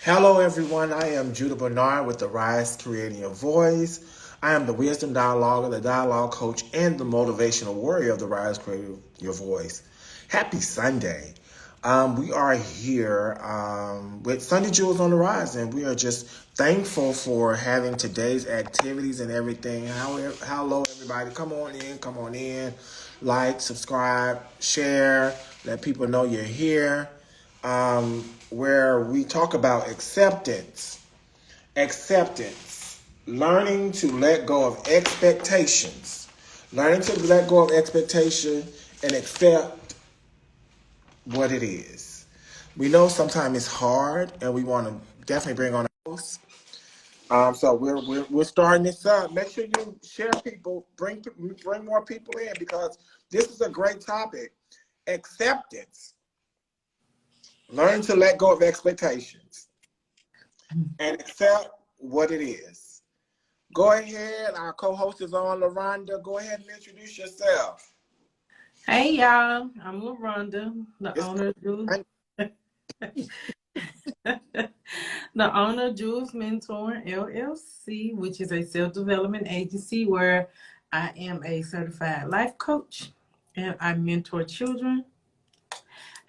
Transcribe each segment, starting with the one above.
Hello, everyone. I am Judah Bernard with the Rise Creating Your Voice. I am the Wisdom Dialoguer, the Dialogue Coach, and the Motivational Warrior of the Rise Creating Your Voice. Happy Sunday. We are here with Sunday Jewels on the Rise, and we are just thankful for having today's activities and everything. Hello, everybody. Come on in, come on in. Like, subscribe, share, let people know you're here. Where we talk about acceptance, learning to let go of expectations, learning to let go of expectation and accept what it is. We know sometimes it's hard, and we want to definitely bring on a host. So we're starting this up. Make sure you share people, bring more people in because this is a great topic. Acceptance. Learn to let go of expectations and accept what it is. Go ahead. Our co-host is on, LaRonda. Go ahead and introduce yourself. Hey y'all, I'm LaRonda, the It's owner of the owner of Jewels Mentoring LLC, which is a self-development agency where I am a certified life coach and I mentor children.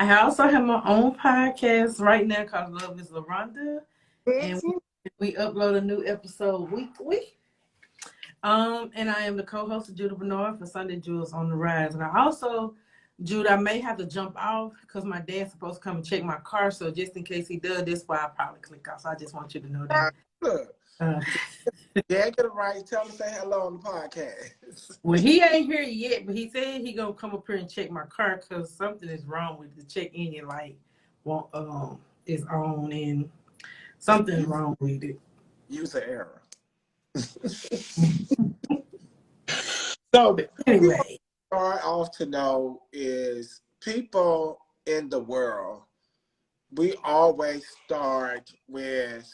I also have my own podcast right now called Love is LaRonda, and we upload a new episode weekly. And I am the co-host of Judah Bernard for Sunday Jewels on the Rise. And I also, Judah, I may have to jump off because my dad's supposed to come and check my car. So just in case he does, that's why I probably click off. So I just want you to know that. Yeah, get it right. Tell him to say hello on the podcast. Well, he ain't here yet, but he said he gonna come up here and check my car because something is wrong with the check engine light. Is on and something's wrong with it. User error. So anyway, start off to know is people in the world. We always start with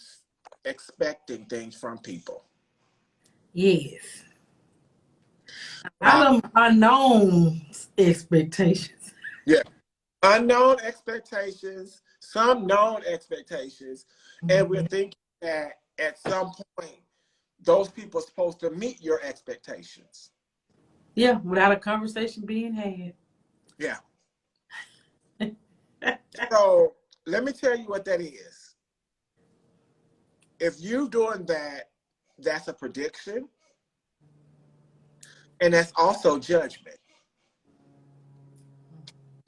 expecting things from people. Yes. Unknown expectations. Yeah. Unknown expectations, some known expectations, and we're thinking that at some point those people are supposed to meet your expectations. Yeah, without a conversation being had. Yeah. So let me tell you what that is. If you're doing that, that's a prediction, and that's also judgment.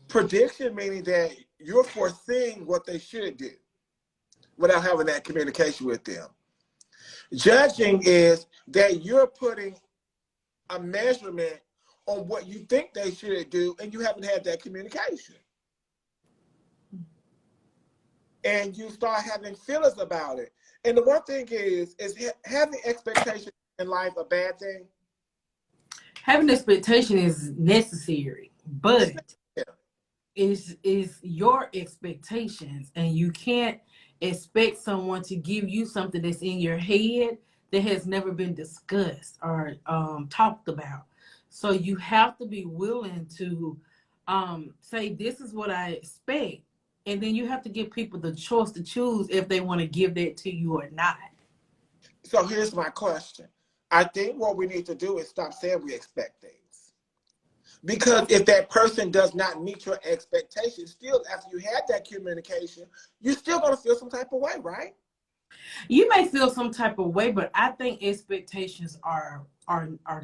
Prediction meaning that you're foreseeing what they should do without having that communication with them. Judging is that you're putting a measurement on what you think they should do, and you haven't had that communication. And you start having feelings about it. And the one thing is having expectations in life a bad thing? Having expectation is necessary, but is your expectations, and you can't expect someone to give you something that's in your head that has never been discussed or talked about. So you have to be willing to say, this is what I expect. And then you have to give people the choice to choose if they want to give that to you or not. So here's my question. I think what we need to do is stop saying we expect things. Because if that person does not meet your expectations, still after you had that communication, you're still going to feel some type of way, right? You may feel some type of way, but I think expectations are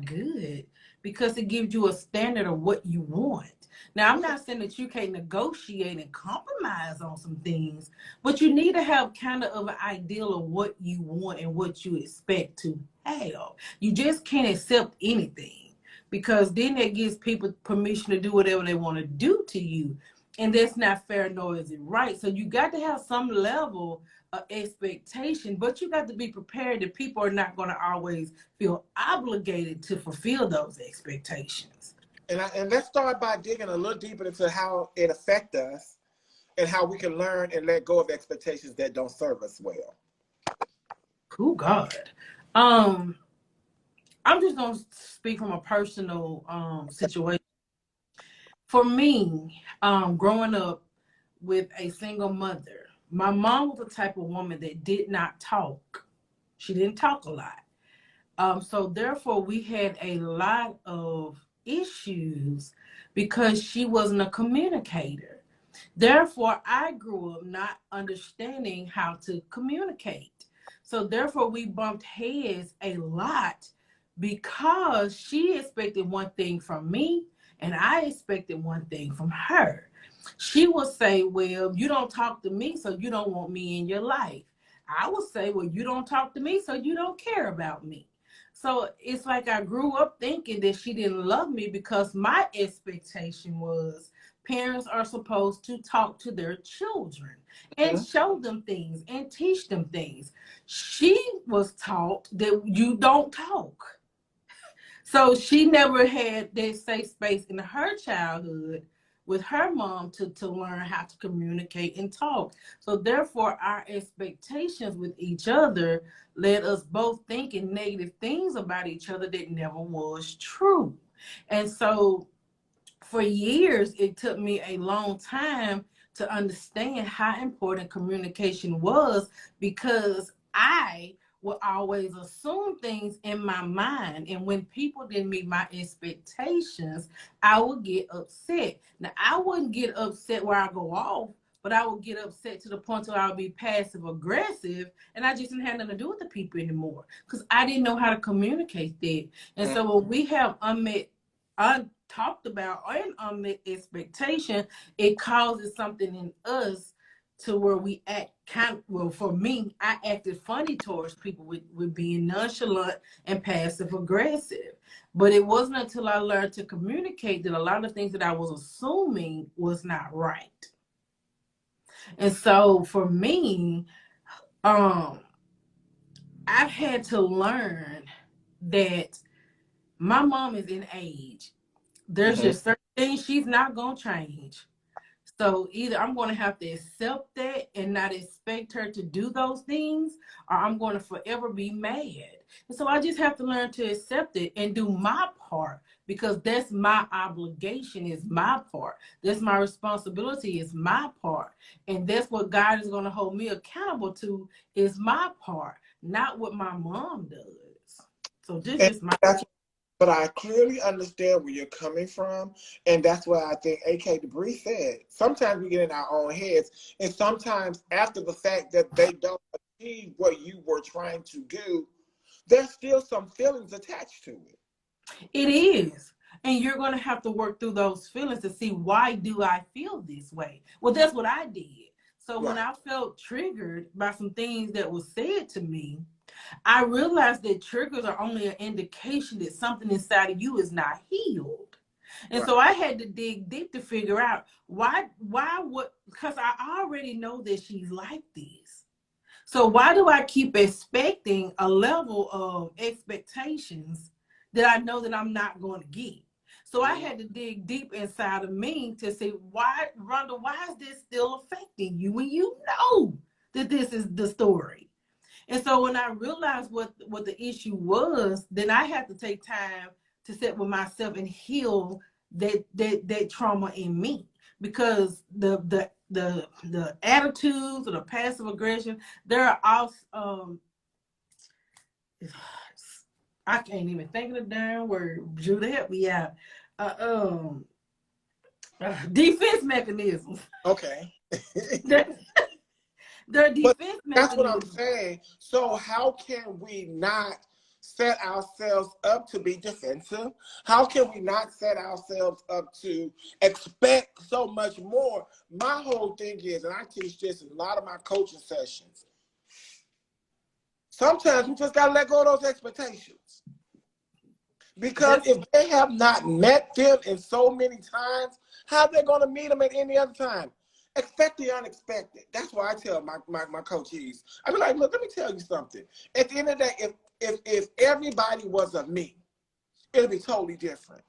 good because it gives you a standard of what you want. Now, I'm not saying that you can't negotiate and compromise on some things, but you need to have kind of an ideal of what you want and what you expect to have. You just can't accept anything because then that gives people permission to do whatever they want to do to you. And that's not fair, nor is it right. So you got to have some level of expectation, but you got to be prepared that people are not going to always feel obligated to fulfill those expectations. And let's start by digging a little deeper into how it affects us and how we can learn and let go of expectations that don't serve us well. Oh God. I'm just going to speak from a personal situation. For me, growing up with a single mother, My mom was the type of woman that did not talk. She didn't talk a lot. So therefore, we had a lot of issues because she wasn't a communicator. Therefore, I grew up not understanding how to communicate. So therefore, we bumped heads a lot because she expected one thing from me and I expected one thing from her. She would say, well, you don't talk to me, so you don't want me in your life. I would say, well, you don't talk to me, so you don't care about me. So it's like I grew up thinking that she didn't love me because my expectation was parents are supposed to talk to their children and show them things and teach them things. She was taught that you don't talk. So she never had that safe space in her childhood with her mom to learn how to communicate and talk. So therefore, our expectations with each other led us both thinking negative things about each other that never was true. And so for years, it took me a long time to understand how important communication was because I would always assume things in my mind. And when people didn't meet my expectations, I would get upset. Now, I wouldn't get upset where I go off, but I would get upset to the point where I would be passive aggressive and I just didn't have nothing to do with the people anymore because I didn't know how to communicate that. And so when we have talked about and unmet expectation, it causes something in us to where we act well, for me, I acted funny towards people with being nonchalant and passive aggressive. But it wasn't until I learned to communicate that a lot of things that I was assuming was not right. And so for me, I've had to learn that my mom is in age. There's just certain things she's not going to change. So either I'm going to have to accept that and not expect her to do those things, or I'm going to forever be mad. And so I just have to learn to accept it and do my part because that's my obligation, is my part. That's my responsibility, is my part. And that's what God is going to hold me accountable to, is my part, not what my mom does. So this is my... But I clearly understand where you're coming from, and that's why I think A.K. Debris said, sometimes we get in our own heads, and sometimes after the fact that they don't achieve what you were trying to do, there's still some feelings attached to it. It is. And you're going to have to work through those feelings to see, why do I feel this way? Well, that's what I did. So when I felt triggered by some things that was said to me, I realized that triggers are only an indication that something inside of you is not healed. And so I had to dig deep to figure out because I already know that she's like this. So why do I keep expecting a level of expectations that I know that I'm not going to get? So I had to dig deep inside of me to say, why, Rhonda, why is this still affecting you when you know that this is the story? And so when I realized what the issue was, then I had to take time to sit with myself and heal that trauma in me, because the attitudes or the passive aggression, there are also I can't even think of the damn word. Judah, help me out. Defense mechanisms. Okay. Their defense mechanisms. That's what I'm saying. So how can we not set ourselves up to be defensive? How can we not set ourselves up to expect so much more? My whole thing is, and I teach this in a lot of my coaching sessions, sometimes we just got to let go of those expectations. Because if they have not met them in so many times, how are they going to meet them at any other time? Expect the unexpected. That's why I tell my coachees. I be like, look, let me tell you something. At the end of the day, if everybody was a me, it'd be totally different.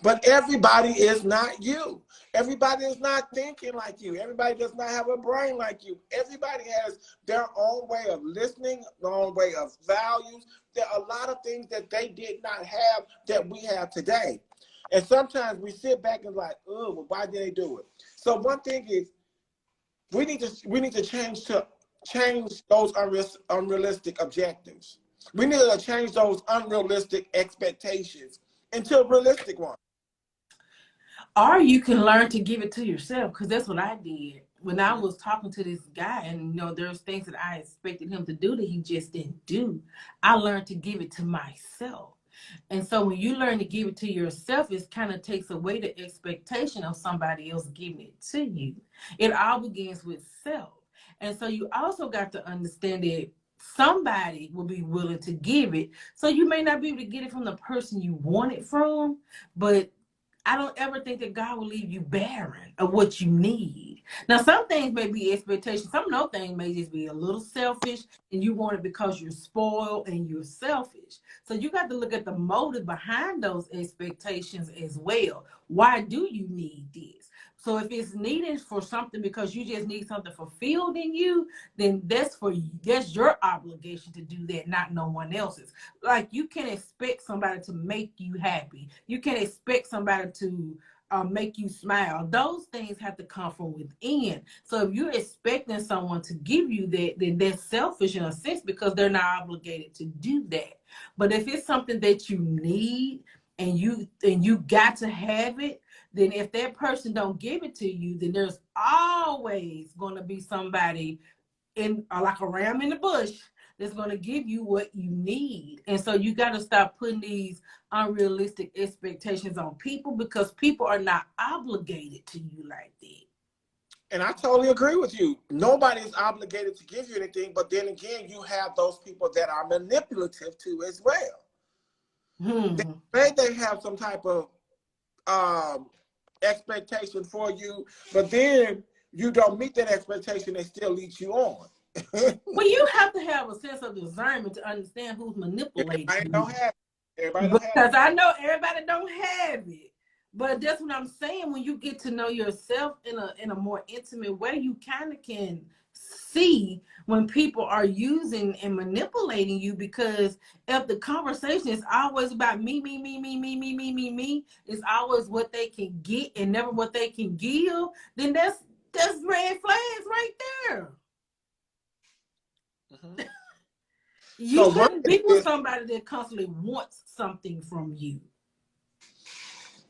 But everybody is not you. Everybody is not thinking like you. Everybody does not have a brain like you. Everybody has their own way of listening, their own way of values. There are a lot of things that they did not have that we have today. And sometimes we sit back and like, oh, well, why did they do it? So one thing is, we need to change those unrealistic objectives. We need to change those unrealistic expectations into realistic ones. Or you can learn to give it to yourself, because that's what I did when I was talking to this guy. And there's things that I expected him to do that he just didn't do. I learned to give it to myself. And so when you learn to give it to yourself, it kind of takes away the expectation of somebody else giving it to you. It all begins with self. And so you also got to understand that somebody will be willing to give it. So you may not be able to get it from the person you want it from, but I don't ever think that God will leave you barren of what you need. Now, some things may be expectations. Some of those things may just be a little selfish, and you want it because you're spoiled and you're selfish. So you got to look at the motive behind those expectations as well. Why do you need this? So if it's needed for something because you just need something fulfilled in you, then that's for you. That's your obligation to do that, not no one else's. Like, you can't expect somebody to make you happy. You can't expect somebody to make you smile. Those things have to come from within. So if you're expecting someone to give you that, then that's selfish in a sense, because they're not obligated to do that. But if it's something that you need and you got to have it, then if that person don't give it to you, then there's always going to be somebody in like a ram in the bush that's going to give you what you need. And so you got to stop putting these unrealistic expectations on people, because people are not obligated to you like that. And I totally agree with you. Nobody is obligated to give you anything, but then again, you have those people that are manipulative too as well. They have some type of expectation for you, but then you don't meet that expectation, they still lead you on. Well, you have to have a sense of discernment to understand who's manipulating you. Everybody don't have it. Because I know everybody don't have it. But that's what I'm saying. When you get to know yourself in a more intimate way, you kind of can see when people are using and manipulating you. Because if the conversation is always about me, it's always what they can get and never what they can give, then that's red flags right there. Mm-hmm. You shouldn't be with somebody that constantly wants something from you.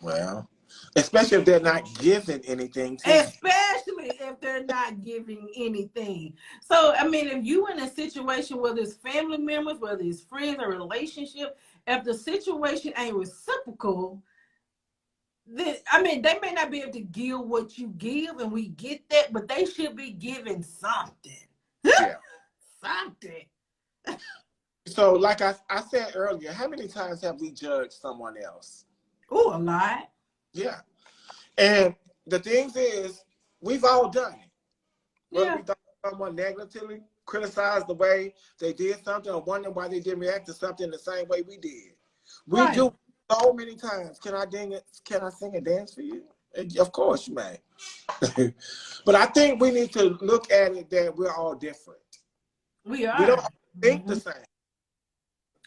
Well, especially if they're not giving anything to Especially if they're not giving anything. So, I mean, if you in a situation, whether it's family members, whether it's friends or relationship, if the situation ain't reciprocal, then, I mean, they may not be able to give what you give, and we get that, but they should be giving something. Yeah. Something. So, like I said earlier, how many times have we judged someone else? Oh, a lot. Yeah. And the thing is, we've all done it. Whether we thought someone negatively criticized the way they did something, or wondering why they didn't react to something the same way we did. We do so many times. Can I sing and dance for you? Of course you may. But I think we need to look at it that we're all different. We are. We don't think the same.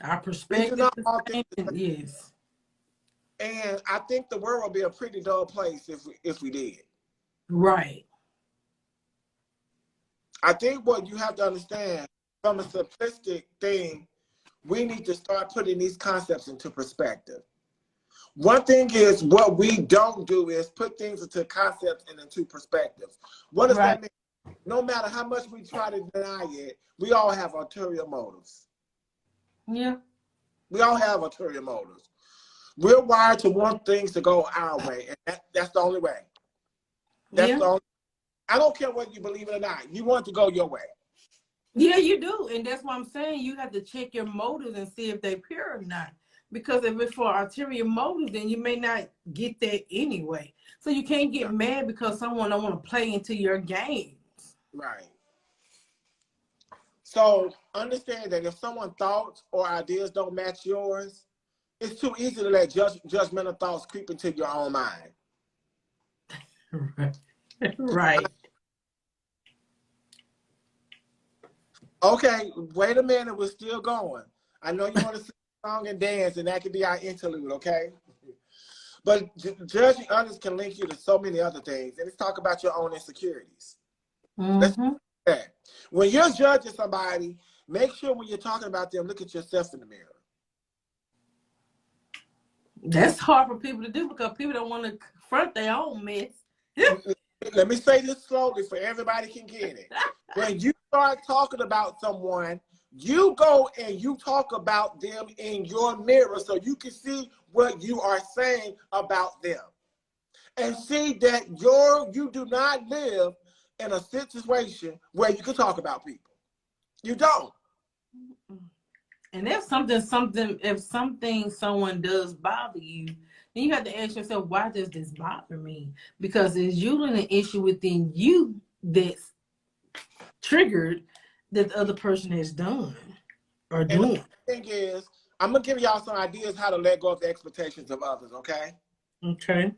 Our perspective is the same. Yes. And I think the world would be a pretty dull place if we did. Right. I think what you have to understand, from a simplistic thing, we need to start putting these concepts into perspective. One thing is, what we don't do is put things into concepts and into perspectives. What does that mean? No matter how much we try to deny it, we all have ulterior motives. Yeah. We all have ulterior motives. We're wired to want things to go our way, and that's the only way. That's the only. I don't care whether you believe it or not. You want it to go your way. Yeah, you do, and that's what I'm saying. You have to check your motives and see if they're pure or not. Because if it's for ulterior motives, then you may not get that anyway. So you can't get mad because someone don't want to play into your games. Right. So understand that if someone's thoughts or ideas don't match yours, it's too easy to let judgmental thoughts creep into your own mind. Right. Okay, wait a minute. We're still going. I know you want to sing a song and dance, and that could be our interlude, okay? But judging others can link you to so many other things. And let's talk about your own insecurities. Let's Mm-hmm. do that. When you're judging somebody, make sure when you're talking about them, look at yourself in the mirror. That's hard for people to do because people don't want to confront their own mess. Let me say this slowly so everybody can get it. When you start talking about someone, you go and you talk about them in your mirror so you can see what you are saying about them. And see that you do not live in a situation where you can talk about people. You don't. And if someone does bother you, then you have to ask yourself, why does this bother me? Because it's usually an issue within you that's triggered that the other person has done or And the doing. thing is, I'm going to give y'all some ideas how to let go of the expectations of others, okay? Okay.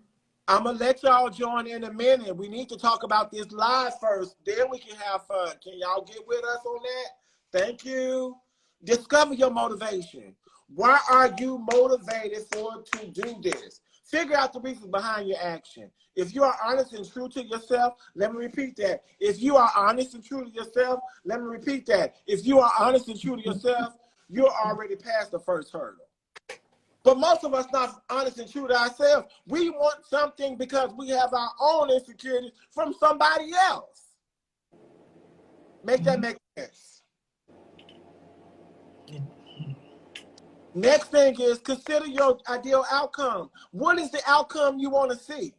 I'm going to let y'all join in a minute. We need to talk about this live first. Then we can have fun. Can y'all get with us on that? Thank you. Discover your motivation. Why are you motivated to do this? Figure out the reasons behind your action. If you are honest and true to yourself, let me repeat that. If you are honest and true to yourself, let me repeat that. If you are honest and true to yourself, you're already past the first hurdle. But most of us not honest and true to ourselves. We want something because we have our own insecurities from somebody else. Make that make sense. Next thing is consider your ideal outcome. What is the outcome you want to see?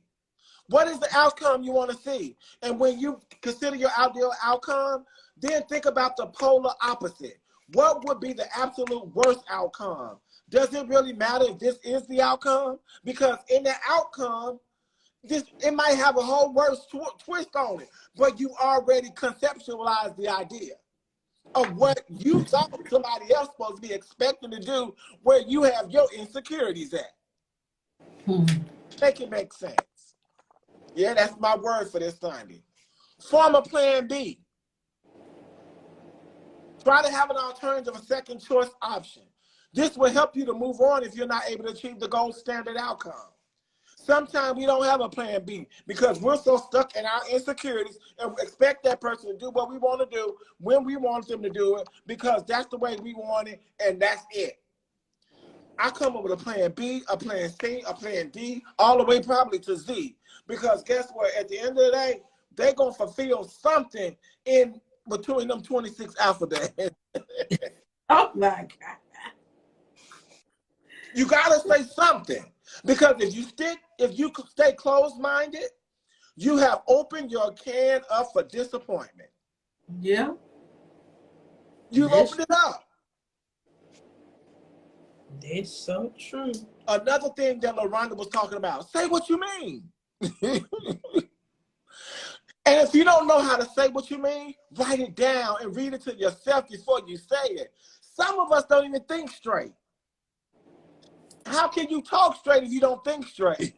What is the outcome you want to see? And when you consider your ideal outcome, then think about the polar opposite. What would be the absolute worst outcome? Does it really matter if this is the outcome? Because in the outcome, it might have a whole worse twist on it, but you already conceptualized the idea of what you thought somebody else supposed to be expecting to do where you have your insecurities at. Make it make sense. Yeah, that's my word for this Sunday. Form a plan B. Try to have an alternative, a second choice option. This will help you to move on if you're not able to achieve the gold standard outcome. Sometimes we don't have a plan B because we're so stuck in our insecurities and we expect that person to do what we want to do when we want them to do it because that's the way we want it and that's it. I come up with a plan B, a plan C, a plan D, all the way probably to Z. Because guess what? At the end of the day, they're going to fulfill something in between them 26 alphabets. Oh my God. You got to say something. Because if you stay closed-minded, you have opened your can up for disappointment. Yeah. You've opened it up. That's so true. Another thing that LaRonda was talking about, say what you mean. And if you don't know how to say what you mean, write it down and read it to yourself before you say it. Some of us don't even think straight. How can you talk straight if you don't think straight?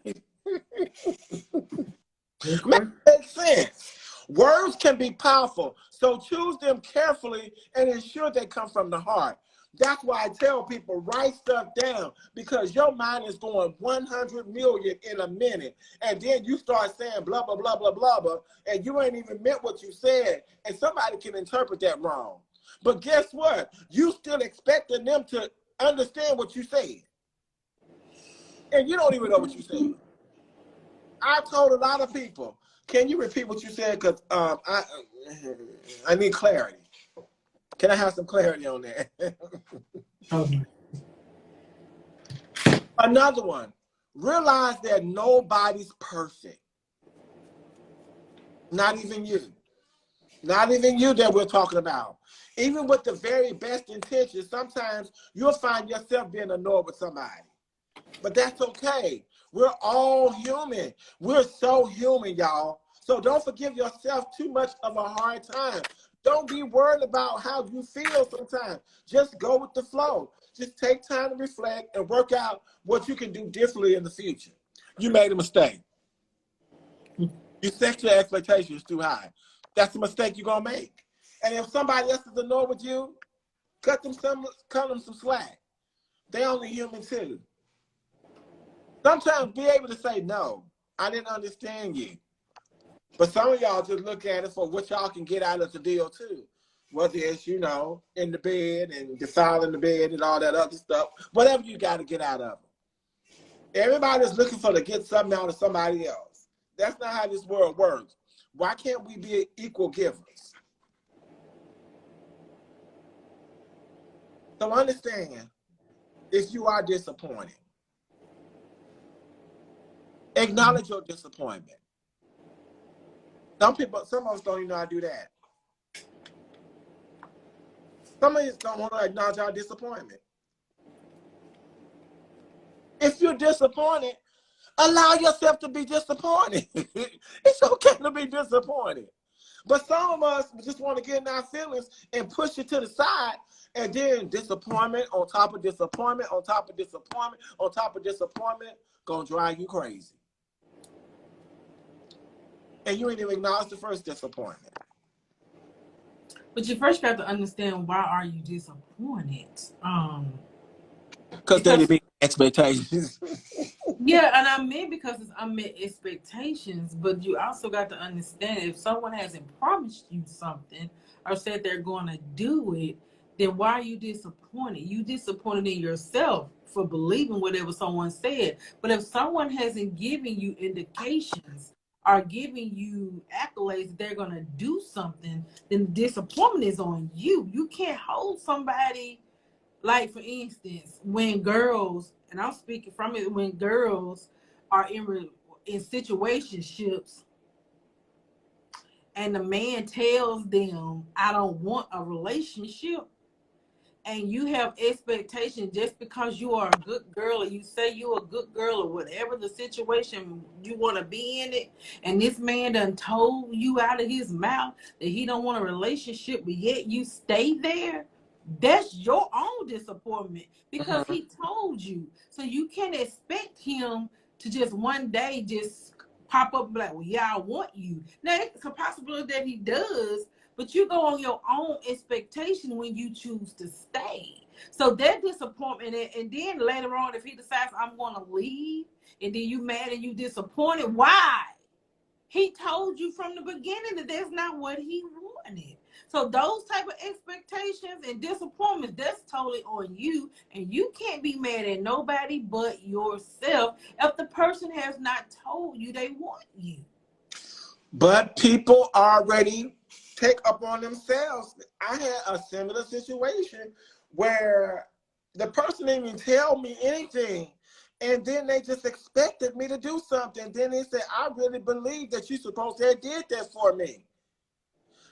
Makes sense. Words can be powerful, so choose them carefully and ensure they come from the heart. That's why I tell people, write stuff down because your mind is going 100 million in a minute. And then you start saying blah, blah, blah, blah, blah, blah, and you ain't even meant what you said. And somebody can interpret that wrong. But guess what? You still expecting them to understand what you said. And you don't even know what you said. I told a lot of people, can you repeat what you said? Because I need clarity. Can I have some clarity on that? Okay. Another one, realize that nobody's perfect. Not even you. Not even you that we're talking about. Even with the very best intentions, sometimes you'll find yourself being annoyed with somebody. But that's okay. We're all human. We're so human, y'all. So don't forgive yourself too much of a hard time. Don't be worried about how you feel sometimes. Just go with the flow. Just take time to reflect and work out what you can do differently in the future. You made a mistake. You set your expectations too high. That's a mistake you're going to make. And if somebody else is annoyed with you, cut them some slack. They're only human too. Sometimes be able to say, no, I didn't understand you. But some of y'all just look at it for what y'all can get out of the deal too. Whether it's, in the bed and defiling the bed and all that other stuff, whatever you got to get out of it. Everybody's looking for to get something out of somebody else. That's not how this world works. Why can't we be equal givers? So understand, if you are disappointed, acknowledge your disappointment. Some of us don't even know how to do that. Some of us don't want to acknowledge our disappointment. If you're disappointed, allow yourself to be disappointed. It's okay to be disappointed. But some of us just want to get in our feelings and push it to the side, and then disappointment on top of disappointment on top of disappointment on top of disappointment gonna drive you crazy. And you ain't even acknowledge the first disappointment. But you first got to understand, why are you disappointed? Because they didn't meet expectations. Yeah, and I mean, because it's unmet expectations, but you also got to understand, if someone hasn't promised you something or said they're going to do it, then why are you disappointed? You disappointed in yourself for believing whatever someone said. But if someone hasn't given you indications or giving you accolades that they're going to do something, then the disappointment is on you. You can't hold somebody. Like, for instance, when girls, and I'm speaking from it, when girls are in situationships and the man tells them, I don't want a relationship, and you have expectations just because you are a good girl, or you say you're a good girl, or whatever the situation you want to be in it, and this man done told you out of his mouth that he don't want a relationship, but yet you stay there, that's your own disappointment, because he told you. So you can't expect him to just one day just pop up and be like, well, yeah, I want you. Now, it's a possibility that he does, but you go on your own expectation when you choose to stay. So that disappointment, and then later on, if he decides, I'm going to leave, and then you mad and you disappointed, why? He told you from the beginning that that's not what he wanted. So those type of expectations and disappointments, that's totally on you, and you can't be mad at nobody but yourself if the person has not told you they want you. But people already take upon themselves. I had a similar situation where the person didn't even tell me anything, and then they just expected me to do something. Then they said, I really believe that you're supposed to have did that for me.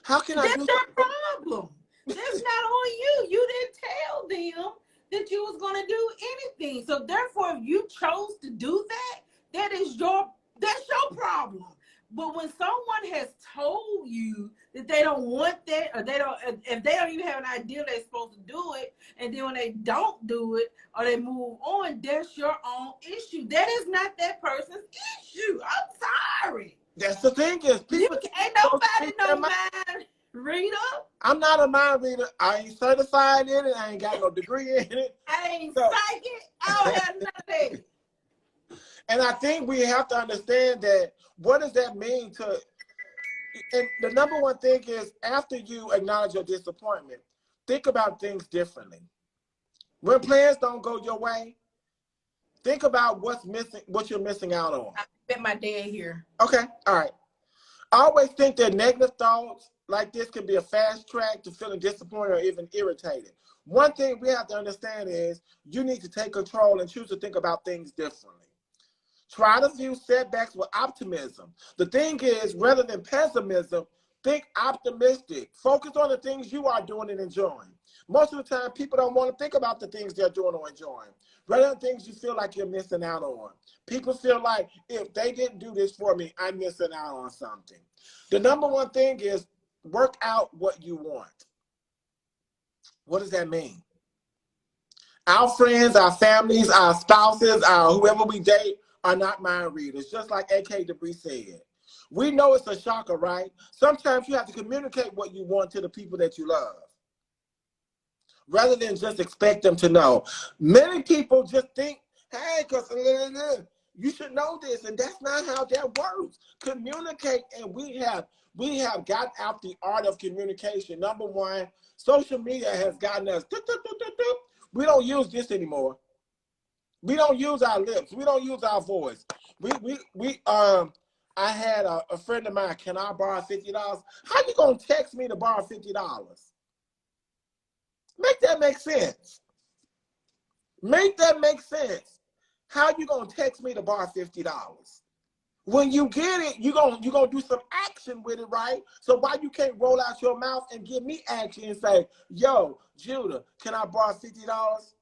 How can I do that? That's their problem. That's not on you. You didn't tell them that you was going to do anything. So therefore, if you chose to do that, that's your problem. But when someone has told you that they don't want that, or if they don't even have an idea they're supposed to do it, and then when they don't do it or they move on, that's your own issue. That is not that person's issue. I'm sorry. That's the thing is, people ain't nobody no mind reader. I'm not a mind reader. I ain't certified in it. I ain't got no degree in it. I ain't psychic. I don't have nothing. And I think we have to understand that, what does that mean to, and the number one thing is, after you acknowledge your disappointment, think about things differently. When plans don't go your way, think about what's missing, what you're missing out on. I bet my dad here. Okay, all right. I always think that negative thoughts like this can be a fast track to feeling disappointed or even irritated. One thing we have to understand is, you need to take control and choose to think about things differently. Try to view setbacks with optimism. The thing is, rather than pessimism, think optimistic. Focus on the things you are doing and enjoying. Most of the time, people don't want to think about the things they're doing or enjoying, rather than things you feel like you're missing out on. People feel like, if they didn't do this for me, I'm missing out on something. The number one thing is, work out what you want. What does that mean? Our friends, our families, our spouses, our whoever we date are not mind readers, just like A.K. Debris said. We know it's a shocker, right? Sometimes you have to communicate what you want to the people that you love, rather than just expect them to know. Many people just think, hey, because You should know this, and that's not how that works. Communicate, and we have gotten out the art of communication. Number one, social media has gotten us. We don't use this anymore. We don't use our lips. We don't use our voice. I had a friend of mine. Can I borrow $50? How you gonna text me to borrow $50? Make that make sense. Make that make sense. How you gonna text me to borrow $50? When you get it, you gonna do some action with it, right? So why you can't roll out your mouth and give me action and say, yo, Judah, can I borrow $50?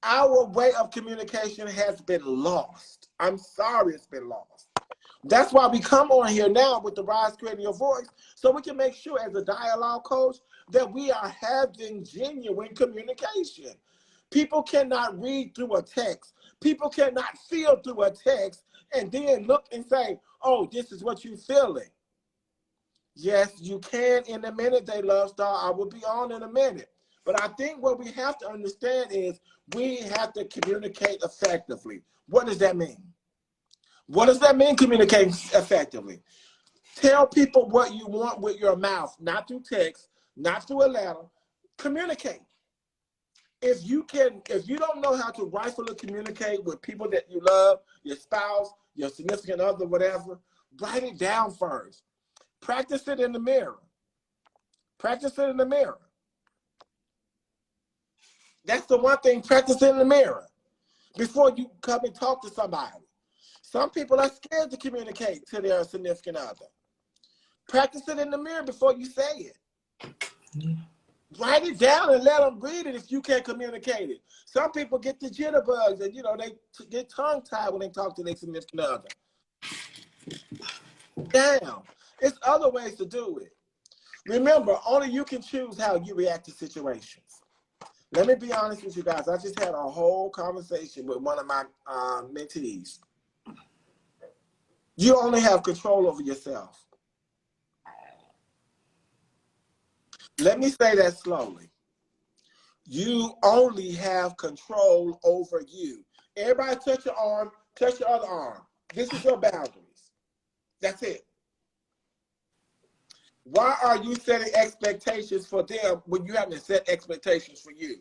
Our way of communication has been lost. I'm sorry it's been lost. That's why we come on here now with the Rise Creating Your Voice, so we can make sure as a dialogue coach that we are having genuine communication. People cannot read through a text. People cannot feel through a text and then look and say, oh, this is what you're feeling. Yes, you can in a minute, They Love Star. I will be on in a minute. But I think what we have to understand is we have to communicate effectively. What does that mean? What does that mean, communicating effectively? Tell people what you want with your mouth, not through text, not through a letter. Communicate. If you don't know how to rightfully communicate with people that you love, your spouse, your significant other, whatever, write it down first. Practice it in the mirror. Practice it in the mirror. That's the one thing, practice it in the mirror before you come and talk to somebody. Some people are scared to communicate to their significant other. Practice it in the mirror before you say it. Yeah. Write it down and let them read it if you can't communicate it. Some people get the jitterbugs and, they get tongue-tied when they talk to their significant other. Damn. It's other ways to do it. Remember, only you can choose how you react to situations. Let me be honest with you guys. I just had a whole conversation with one of my mentees. You only have control over yourself. Let me say that slowly. You only have control over you. Everybody touch your arm, touch your other arm. This is your boundaries. That's it. Why are you setting expectations for them when you haven't set expectations for you?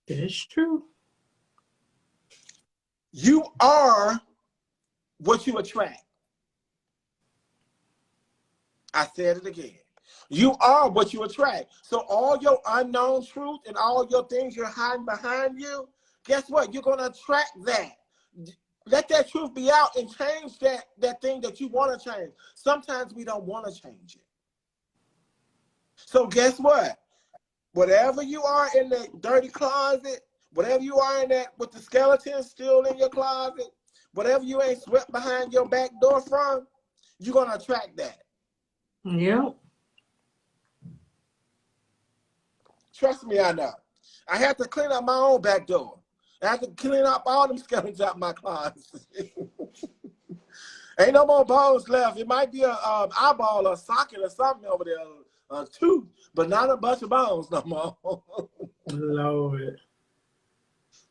That's true. You are what you attract. I said it again. You are what you attract. So all your unknown truth and all your things you're hiding behind you, guess what? You're going to attract that. Let that truth be out and change that thing that you want to change. Sometimes we don't want to change it. So guess what? Whatever you are in the dirty closet, whatever you are in that with the skeleton still in your closet, whatever you ain't swept behind your back door from, you're going to attract that. Yep. Trust me, I know. I had to clean up my own back door. I had to clean up all them skeletons out my closet. Ain't no more bones left. It might be a eyeball or socket or something over there, a tooth, but not a bunch of bones no more. Lord.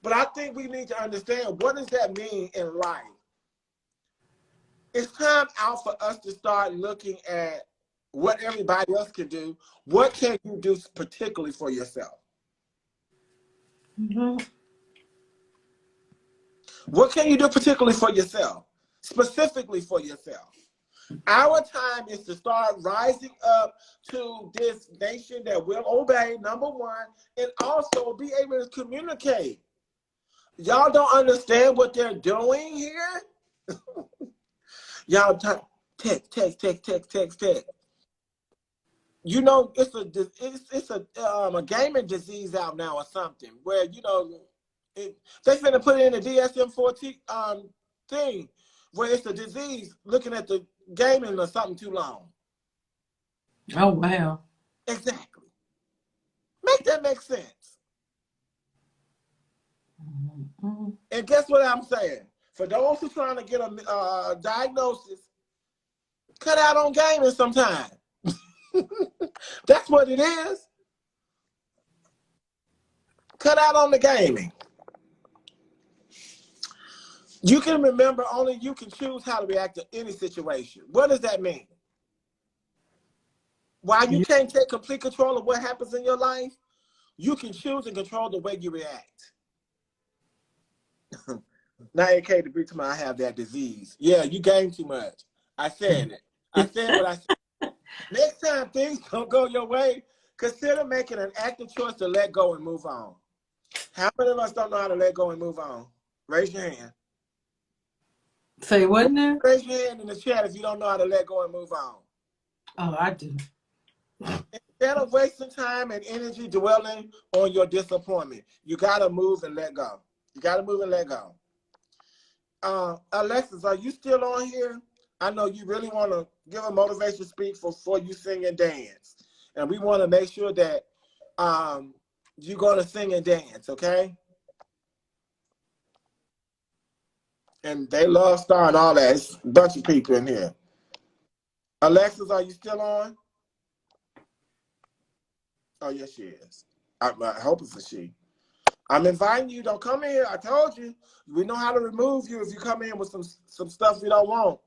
But I think we need to understand, what does that mean in life? It's time out for us to start looking at what everybody else can do. What can you do particularly for yourself? Mm-hmm. What can you do particularly for yourself? Specifically for yourself. Our time is to start rising up to this nation that will obey, number one, and also be able to communicate. Y'all don't understand what they're doing here? Y'all text. You know, it's a gaming disease out now or something where, they finna put in the DSM-14 thing where it's a disease looking at the gaming or something too long. Oh, wow. Exactly. Make that make sense. Mm-hmm. And guess what I'm saying? For those who trying to get a diagnosis, cut out on gaming sometime. That's what it is. Cut out on the gaming. You can remember only you can choose how to react to any situation. What does that mean? While you can't take complete control of what happens in your life, you can choose and control the way you react. Now, AK to be to me, I have that disease. Yeah, you gained too much. I said it. I said what I said. Next time things don't go your way, consider making an active choice to let go and move on. How many of us don't know how to let go and move on? Raise your hand. Say what now? Raise your hand in the chat if you don't know how to let go and move on. Oh, I do. Instead of wasting time and energy dwelling on your disappointment, you gotta move and let go. You gotta move and let go. Alexis, are you still on here? I know you really want to give a motivation speech before you sing and dance, and we want to make sure that you're gonna sing and dance, okay? And they love Star and all that. It's a bunch of people in here. Alexis, are you still on? Oh, yes, she is. I hope it's a she. I'm inviting you. Don't come in here. I told you. We know how to remove you if you come in with some stuff we don't want.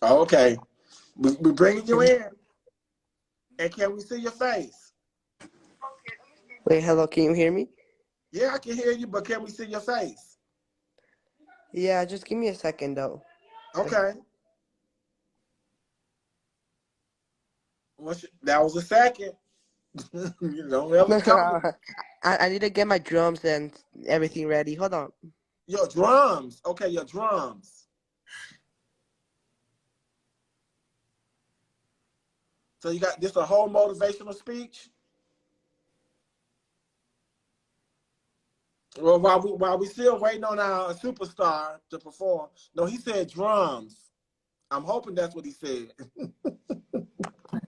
Okay. We're bringing you in. And can we see your face? Wait, hello, can you hear me? Yeah, I can hear you, but can we see your face? Yeah, just give me a second, though. Okay. That was a second. You don't ever come. I need to get my drums and everything ready. Hold on. Your drums. Okay, your drums. So you got this a whole motivational speech? Well, while we still waiting on our superstar to perform. No, he said drums. I'm hoping that's what he said.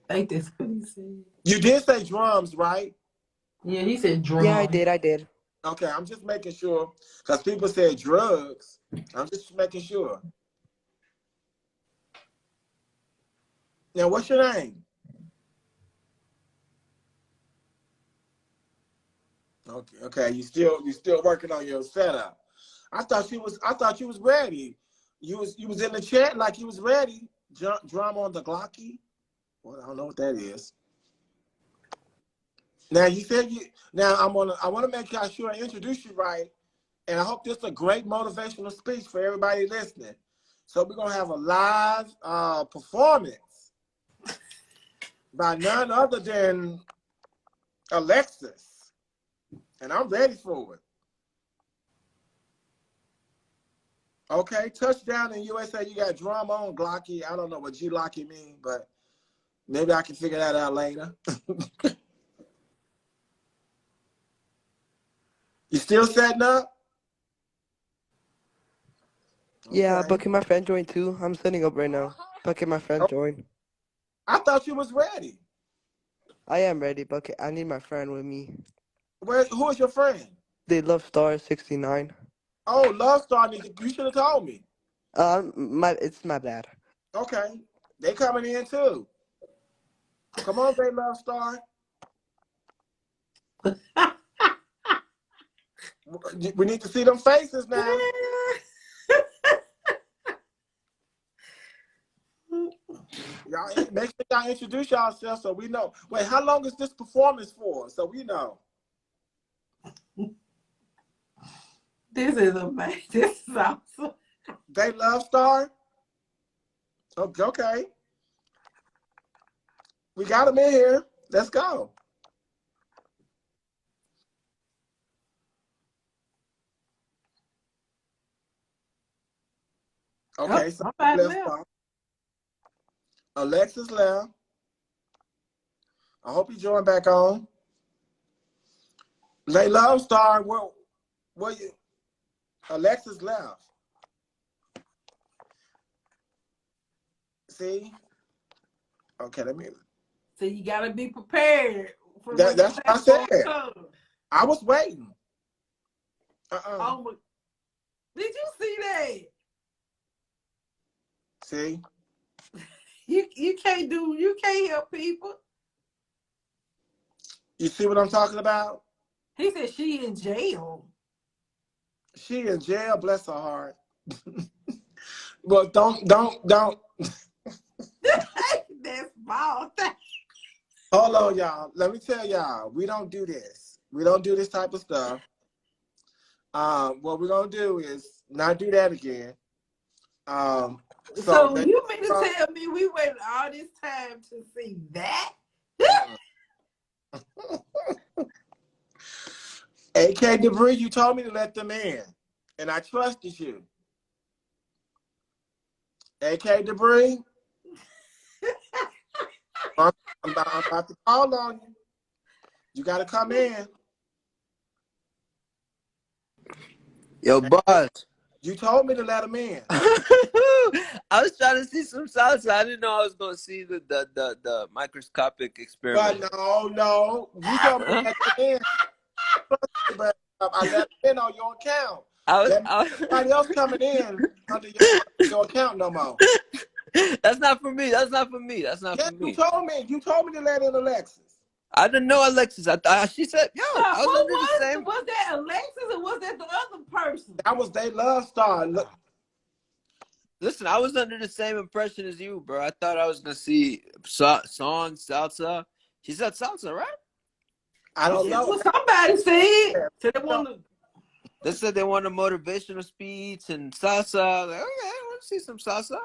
I think that's what he said. You did say drums, right? Yeah, he said drum. Yeah, I did. Okay, I'm just making sure because people said drugs. I'm just making sure. Now, what's your name? Okay. You still working on your setup. I thought you was ready. You was in the chat like you was ready. Drum on the Glocky. Well, I don't know what that is. Now you said you. Now I want to make sure I introduce you right, and I hope this is a great motivational speech for everybody listening. So we're gonna have a live performance by none other than Alexis, and I'm ready for it. Okay, touchdown in USA. You got drum on Glocky. I don't know what G-Locky mean, but maybe I can figure that out later. You still setting up? Yeah, Okay. but can my friend join too? I'm setting up right now. But can my friend join? I thought you was ready. I am ready, but I need my friend with me. Who is your friend? They love Star 69. Oh, Love Star. You should have told me. It's my bad. Okay. They coming in too. Come on, they Love Star. We need to see them faces now. Y'all make sure y'all introduce yourselves so we know. Wait, how long is this performance for? So we know. This is amazing. This is awesome. They Love Star? Okay. We got them in here. Let's go. Okay, so left Star. Alexis left. I hope you join back on. They Love Star. Where you? Alexis left. See? Okay, let me. So you gotta be prepared for That's what I said. come. I was waiting. Oh my! Did you see that? See? You can't help people. You see what I'm talking about? He said she in jail. She in jail, bless her heart. Well, don't. That's ball thing. Hold on, y'all. Let me tell y'all, we don't do this. We don't do this type of stuff. What we're gonna do is not do that again. So So you mean to tell me we waited all this time to see that? AK Debris, you told me to let them in, and I trusted you. AK Debris, I'm about to call on you. You got to come in. Yo, boss. You told me to let them in. I was trying to see some salsa. I didn't know I was gonna see the microscopic experiment. But no, you told me to let them in. But I let them in on your account. Nobody else coming in under your account no more. That's not for me. That's not for me. That's not for me. You told me to let in Alexis. I didn't know Alexis. She said, "Yo, I was under the same." Was that Alexis or was that the other person? That was their love star. Look. Listen, I was under the same impression as you, bro. I thought I was gonna see song salsa. She said salsa, right? I don't know. What somebody said. So They said they want a motivational speech and salsa. I was like, okay, I want to see some salsa.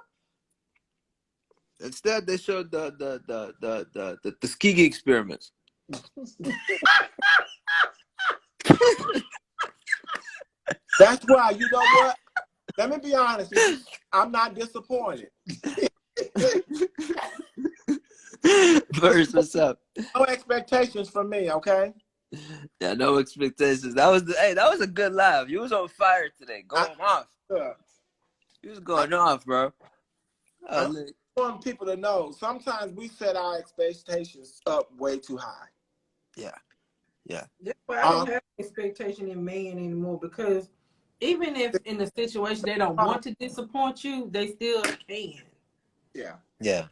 Instead, they showed the Tuskegee experiments. That's why, you know what? Let me be honest with you. I'm not disappointed. Verse, what's up? No expectations from me, okay? Yeah, no expectations. That was a good laugh. You was on fire today, going off. You was going off, bro. I want people to know sometimes we set our expectations up way too high. Yeah. That's why I don't have expectation in man anymore, because even if in a situation they don't want to disappoint you, they still can. Yeah.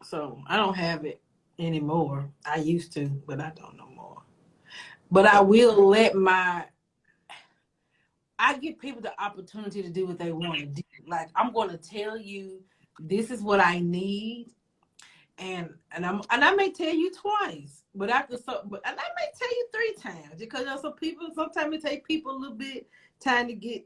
So I don't have it anymore. I used to, but I don't no more. But I will I give people the opportunity to do what they want to do. Like, I'm going to tell you, this is what I need, and I may tell you twice, but and I may tell you 3 times, because sometimes it takes people a little bit time to get,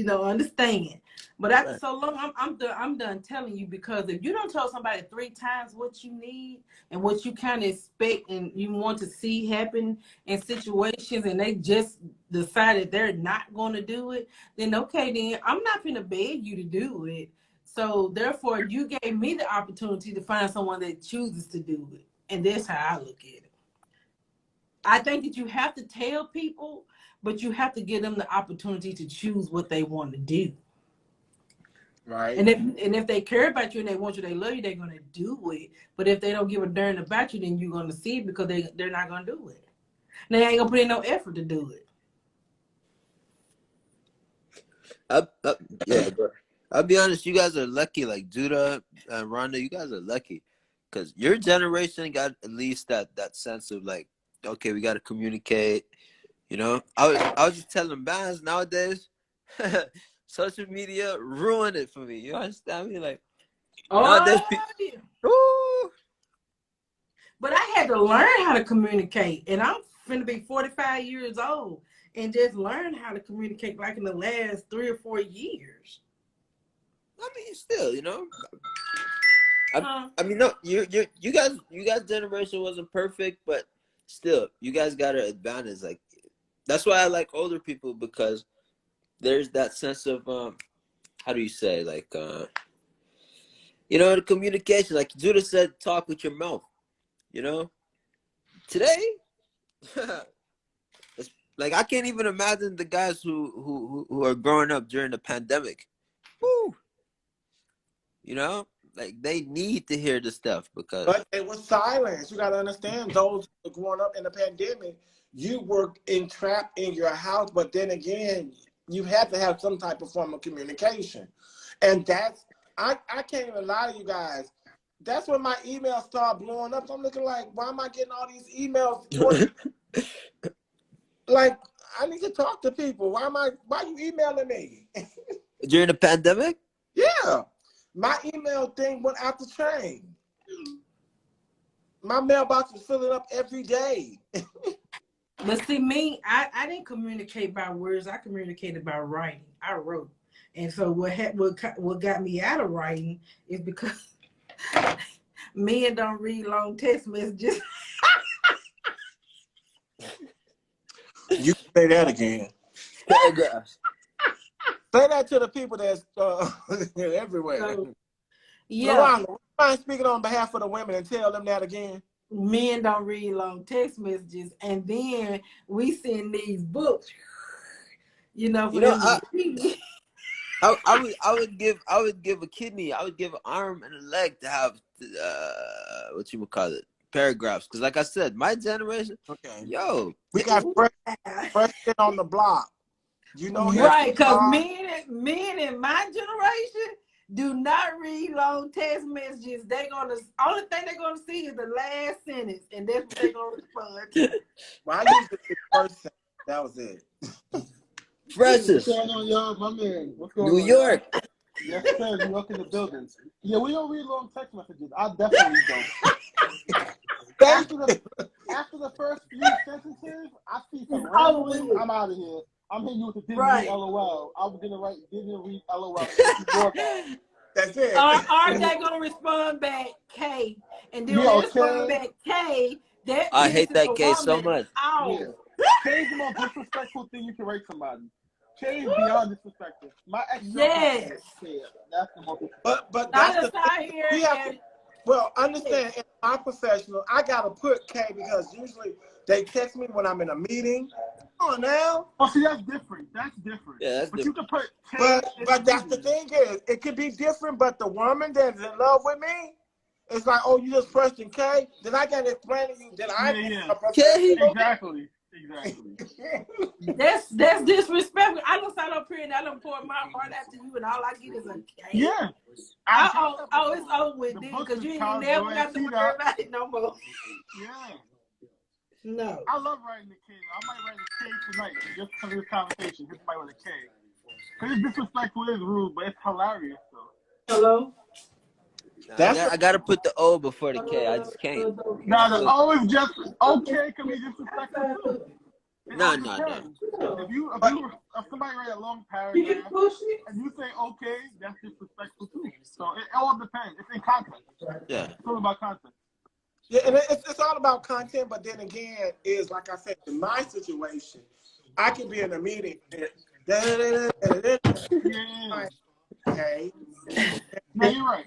understand. But after so long, I'm done telling you, because if you don't tell somebody 3 times what you need and what you kind of expect and you want to see happen in situations, and they just decided they're not going to do it, then okay, then I'm not going to beg you to do it. So therefore, you gave me the opportunity to find someone that chooses to do it, and that's how I look at it. I think that you have to tell people, but you have to give them the opportunity to choose what they want to do. Right. And if they care about you and they want you, they love you, they're going to do it. But if they don't give a darn about you, then you're going to see it, because they're not going to do it. They ain't going to put in no effort to do it. Yeah, bro. I'll be honest, you guys are lucky, like Judah and Rhonda, you guys are lucky. Because your generation got at least that sense of like, okay, we got to communicate. I was just telling bands nowadays, social media ruined it for me. You understand me? Like, nowadays, yeah. But I had to learn how to communicate, and I'm finna be 45 years old and just learn how to communicate like in the last 3 or 4 years. I mean, still, I mean, no, you guys' generation wasn't perfect, but still, you guys got an advantage. Like, that's why I like older people, because there's that sense of how do you say, like, the communication. Like Judah said, talk with your mouth. Today, it's, like, I can't even imagine the guys who are growing up during the pandemic. Woo! Like, they need to hear this stuff, because. But it was silence. You got to understand, those who were growing up in the pandemic, you were entrapped in your house, but then again, you had to have some type of form of communication. And I can't even lie to you guys. That's when my emails start blowing up. So I'm looking like, why am I getting all these emails? Like, I need to talk to people. Why you emailing me? During the pandemic? Yeah. My email thing went out the chain. My mailbox is filling up every day. But see, me, I didn't communicate by words. I communicated by writing. I wrote. And so what got me out of writing is because men don't read long text messages. You can say that again. Paragraphs. Say that to the people that's everywhere. So, yeah, LaRonda, would you mind speaking on behalf of the women and tell them that again? men don't read long text messages. And then we send these books, for them to read. I would give a kidney, I would give an arm and a leg to have what you would call it, paragraphs. Because like I said, my generation, Okay. yo, We got fresh shit on the block. You know him. Right, because men in my generation do not read long text messages. Only thing they're gonna see is the last sentence, and that's what they're gonna respond to. Well, I used the first sentence. That was it. Precious. What's going on, y'all? My man. What's going New on? York. Yes, sir. New York in the building. Yeah, we don't read long text messages. I definitely don't. After the first few sentences, I see some rambling. I'm out of here. I'm hitting you with the Disney LOL. I was gonna write Disney read LOL. That's it. Are they gonna respond back K? And then when they respond back K, I hate that K so much. Yeah. K is the most disrespectful thing you can write somebody. K is beyond disrespectful. My ex. Yes. That's the most. But that's well, understand, in my professional, I gotta put K because usually they text me when I'm in a meeting. Come on now. Oh, see, that's different. That's different. Yeah, that's but different. You can put K. But that's the thing is, it could be different. But the woman that's in love with me, it's like, oh, you just pressed in K. Then I gotta explain to you that I'm a professional. Exactly. That's disrespectful. I don't sign up here and I don't pour my heart out to you, and all I get is a K. Yeah. It's over with then because you ain't never got to worry about it no more. Yeah. No. I love writing the K. I might write a K tonight just because of this conversation. Just might write a K. Because it's disrespectful, it's rude, but it's hilarious though. Hello? I gotta put the O before the K. I just can't. Now the O is just okay. Can be disrespectful too. No. If somebody write a long paragraph and you say okay, that's disrespectful too. So it all depends. It's in context. Yeah. It's all about context. Yeah, and it's all about content, but then again, is like I said, in my situation, I can be in a meeting. Okay. No, you're right.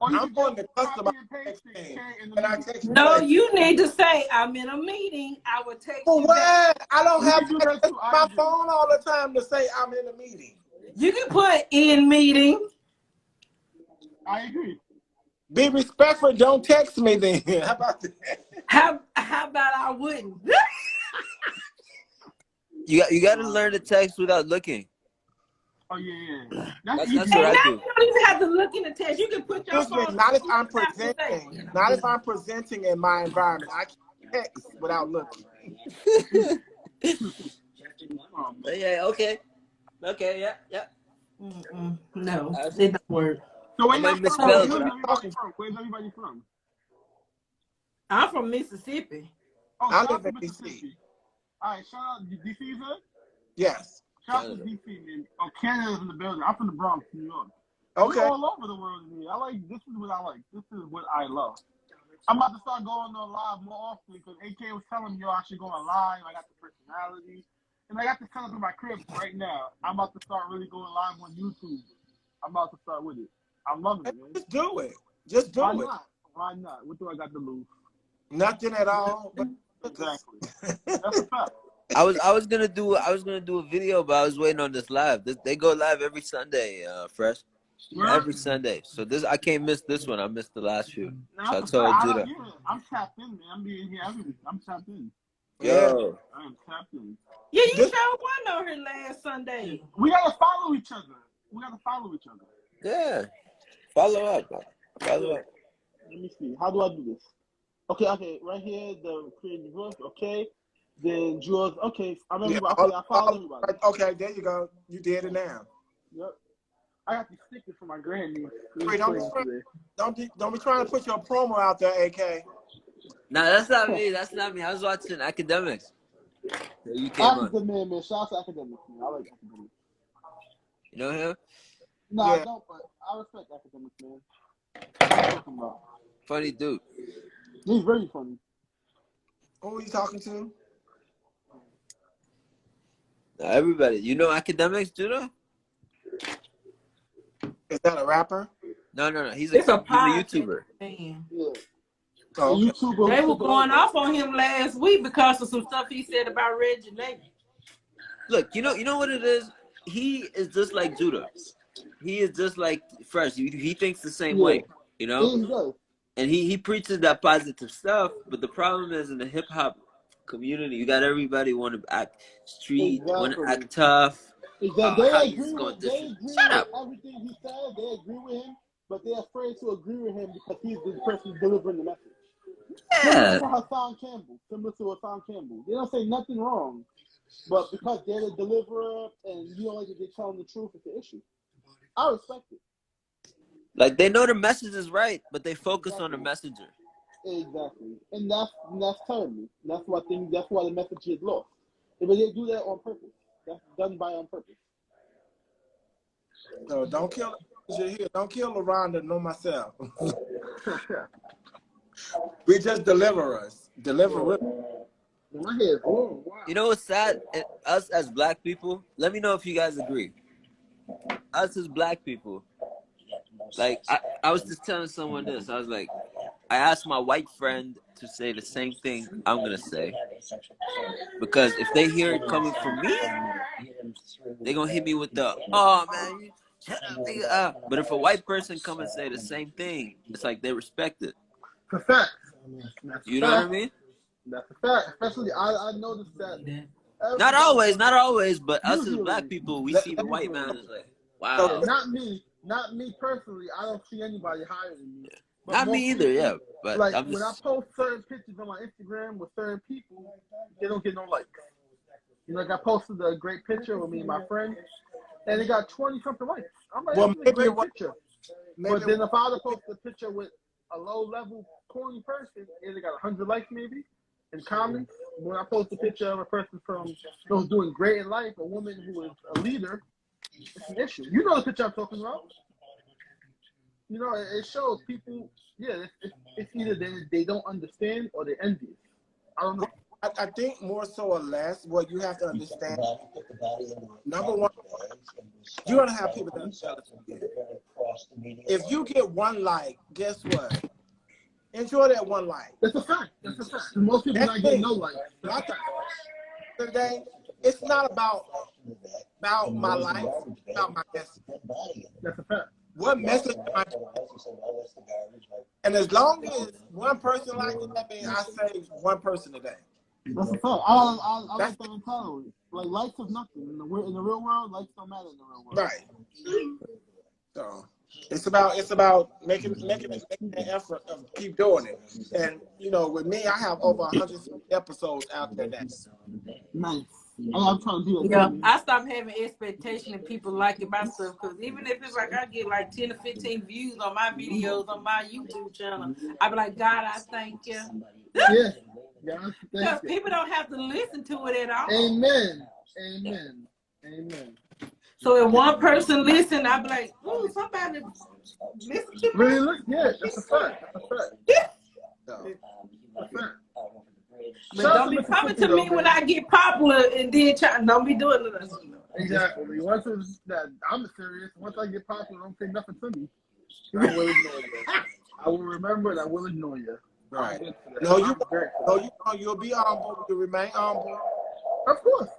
I'm going to customize texting, and I text. No, you need to say I'm in a meeting. I will text For you what? back. I don't have to text my phone all the time to say I'm in a meeting. You can put in meeting. I agree. Be respectful. Don't text me then. How about that? How about I wouldn't? You got to learn to text without looking. Oh yeah. That's And what now I you do. don't even have to look in the text. You can put your phone. Not if I'm presenting. Not if I'm presenting in my environment. I can't text without looking. Yeah. Okay. Yeah. No, it don't work. So I might misspell where's everybody from? I'm from Mississippi. Oh, I live in DC. All right, shout out DC, sir. Yes. Shout out to DC, man. Oh, Canada's in the building. I'm from the Bronx, New York. Okay. We're all over the world here. This is what I like. This is what I love. I'm about to start going on live more often because AK was telling me, I should go on live. I got the personality. And I got this set up in my crib right now. I'm about to start really going live on YouTube. I'm about to start with it. I'm loving it, man. Just do it. Just do it. Why not? What do I got to lose? Nothing at all. But exactly. That's a fact. I was gonna do a video, but I was waiting on this live. They go live every Sunday, Fresh. Every Sunday. So I can't miss this one. I missed the last few. So I told Judah. I'm tapped in, man. I'm being here every week. I'm tapped in. Yo. I am tapped in. Yeah, you showed one on here last Sunday. We gotta follow each other. Yeah. Follow up. Let me see. How do I do this? Okay. Right here, the creative voice. Okay. Then Jules, okay, I remember. Yeah, Okay, I followed everybody. okay, there you go. You did it now. Yep. I got these stickers for my grandniece. Wait, don't be trying to put your promo out there, AK. Nah, that's not me. That's not me. I was watching Academics. So you came on. Academic, man. Shout out to Academic, man. I like Academic. You know him? No, Yeah. I don't, but I respect Academic, man. What are you talking about? Funny dude. He's very funny. Who are you talking to? Nah, everybody. You know Academics, Judah? Is that a rapper? No. He's It's a a YouTuber. Man. Yeah. Oh, okay. YouTuber. They were going off on him last week because of some stuff he said about Reggie Navy. Look, you know what it is? He is just like Judah. He is just like Fresh. He thinks the same way, you know? Yeah, he does. And he preaches that positive stuff, but the problem is in the hip hop community, you got everybody want to act street, want to act tough. Exactly. How They you just agree gonna with Shut up. everything he says. They agree with him, but they're afraid to agree with him because he's the person delivering the message. Yeah. Similar to Hassan Campbell. They don't say nothing wrong, but because they're the deliverer and you don't like to get telling the truth, it's an issue. I respect it. Like they know the message is right, but they focus on the messenger. Exactly, and that's terrible. That's why the message is lost. But they do that on purpose. That's done on purpose. No, don't kill here. Don't kill LaRonda nor myself. We just deliverers. Deliver. My head. Oh, wow. You know what's sad? Us as black people, let me know if you guys agree. Us as black people, like I was just telling someone this. I was like, I asked my white friend to say the same thing I'm gonna say, because if they hear it coming from me, they gonna hit me with the "oh man, you shut up, nigga." But if a white person come and say the same thing, it's like they respect it. It's a fact. You know what I mean? That's a fact. Especially, I noticed that. Not always, but us as black people, we see the white man as like, wow. Not me personally. I don't see anybody higher than me. Not me either, yeah. But like I'm just... when I post certain pictures on my Instagram with certain people, they don't get no likes. You know, like I posted a great picture with me and my friend, and it got 20-something likes. I'm like, well, that's a great picture. But then if I would post a picture with a low-level, corny person, it got 100 likes maybe in comments. When I post a picture of a person who's doing great in life, a woman who is a leader, it's an issue. You know the picture I'm talking about. You know, it shows people, it's either they don't understand or they're envious. I don't know. I think more so or less, what you have to understand, number one, you're going to have people that are jealous of you. If you get one like, guess what? Enjoy that one like. That's a fact. Most people not getting no like. Today, it's not about my life, it's about my message. That's a fact. What message am I? And as long as one person likes it, that means I saved one person a day. That's a fact. I like that mentality. Like, likes is nothing. In the real world, likes don't matter in the real world. Right. So it's about making the effort of keep doing it. And you know, with me, I have over 100 episodes out there now. Nice. I'm trying to do it. Yeah, I stopped having expectation that people liking my stuff, because even if it's like I get like 10 or 15 views on my videos on my YouTube channel, I be like, God, I thank you. Yeah. Because people don't have to listen to it at all. Amen. So if one person listen, I be like, ooh, somebody listen to me. Really look? Yeah, that's a fact. But don't be coming to me when I get popular and then don't be doing it. Exactly. Once it's that I'm serious. Once I get popular, don't say nothing to me. I will ignore you. I will remember and I will ignore you. Right. You'll be humble. You remain humble. Of course.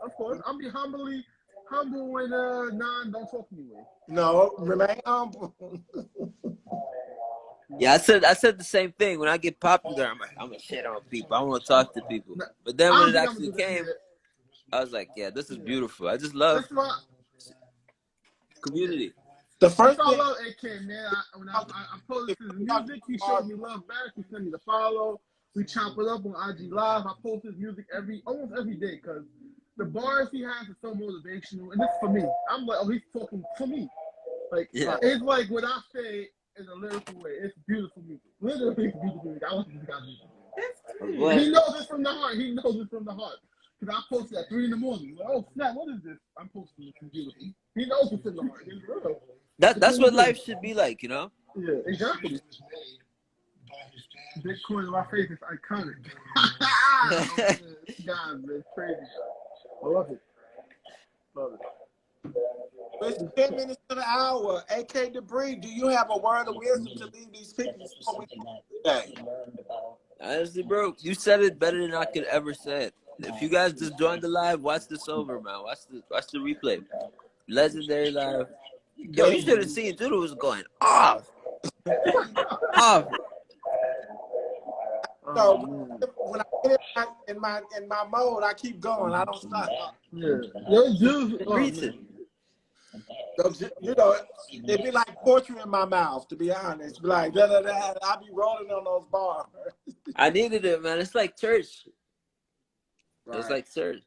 I'll be humble when don't talk to me with. No, remain humble. Yeah, I said the same thing. When I get popular, I'm like, I'm gonna shit on people. I want to talk to people. But then when it actually came, I was like, yeah, this is beautiful. I just love community. The first thing I thing, love AK, man. When I posted his music, he showed me love back. He sent me the follow. We chop it up on IG Live. I post his music almost every day because the bars he has are so motivational, and it's for me. I'm like, oh, he's talking to me. Like, Yeah. it's like what I say in a lyrical way. It's beautiful music. Literally, it's beautiful music. I love this guy's music. That's He knows it from the heart. He knows it from the heart. Because I posted at 3 in the morning. Like, oh, snap, what is this? I'm posting this beautiful. He knows it's in the heart. It's real. That's what life should be like, you know? Yeah, exactly. Bitcoin in my face is iconic. God, man, crazy. I love it. Love it. It's 10 minutes to the hour. AK Debris, do you have a word of wisdom to leave these people before we today? Honestly, bro, you said it better than I could ever say it. If you guys just joined the live, watch this over, man. Watch the replay. Legendary live. Yo, you should have seen Judah was going off. Off. So when I get in my mode, I keep going. I don't stop. Yeah. Yo, dude. Preaching. You know, it'd be like poetry in my mouth, to be honest. Be like, da da da. I'll be rolling on those bars. I needed it, man. It's like church. Right. It's like church.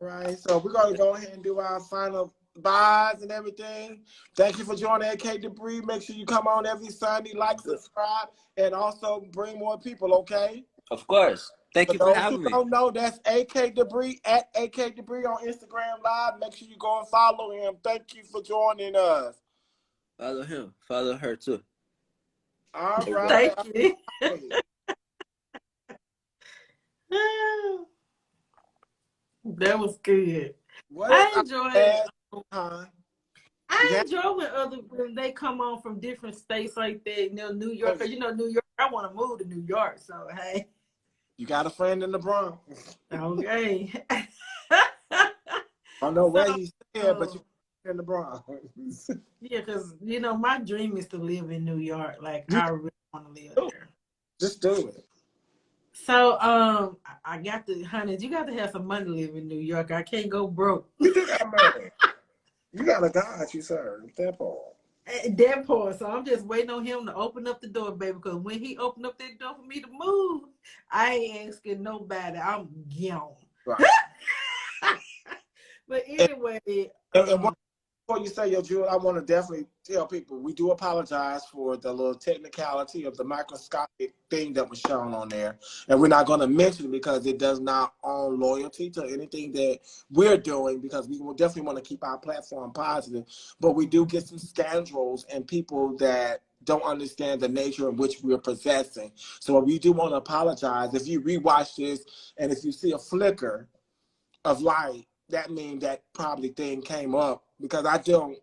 Right. So we're gonna go ahead and do our final buys and everything. Thank you for joining AK Debris. Make sure you come on every Sunday, like, subscribe, and also bring more people, okay? Of course. Thank you for having me. Those who don't know, that's AK Debris at AK Debris on Instagram Live. Make sure you go and follow him. Thank you for joining us. Follow him. Follow her too. All right. Thank you. That was good. I enjoy it. I enjoy when they come on from different states like that. You know, New York. Because, you know, New York, I want to move to New York. So, hey. You got a friend in the Bronx. Okay. I don't know where he's there, but you in the Bronx. Yeah, because, you know, my dream is to live in New York. Like, I really want to live there. Just do it. So, I got to, honey, you got to have some money to live in New York. I can't go broke. You do got money. You got a God you serve. That part. That part. So I'm just waiting on him to open up the door, baby. Because when he opened up that door for me to move, I ain't asking nobody. I'm gone. Right. But anyway, before you say your Jewel, I want to definitely tell people we do apologize for the little technicality of the microscopic thing that was shown on there. And we're not going to mention it because it does not own loyalty to anything that we're doing, because we will definitely want to keep our platform positive. But we do get some scoundrels and people that don't understand the nature in which we're possessing. So we do want to apologize. If you rewatch this and if you see a flicker of light, that means that probably thing came up, because I don't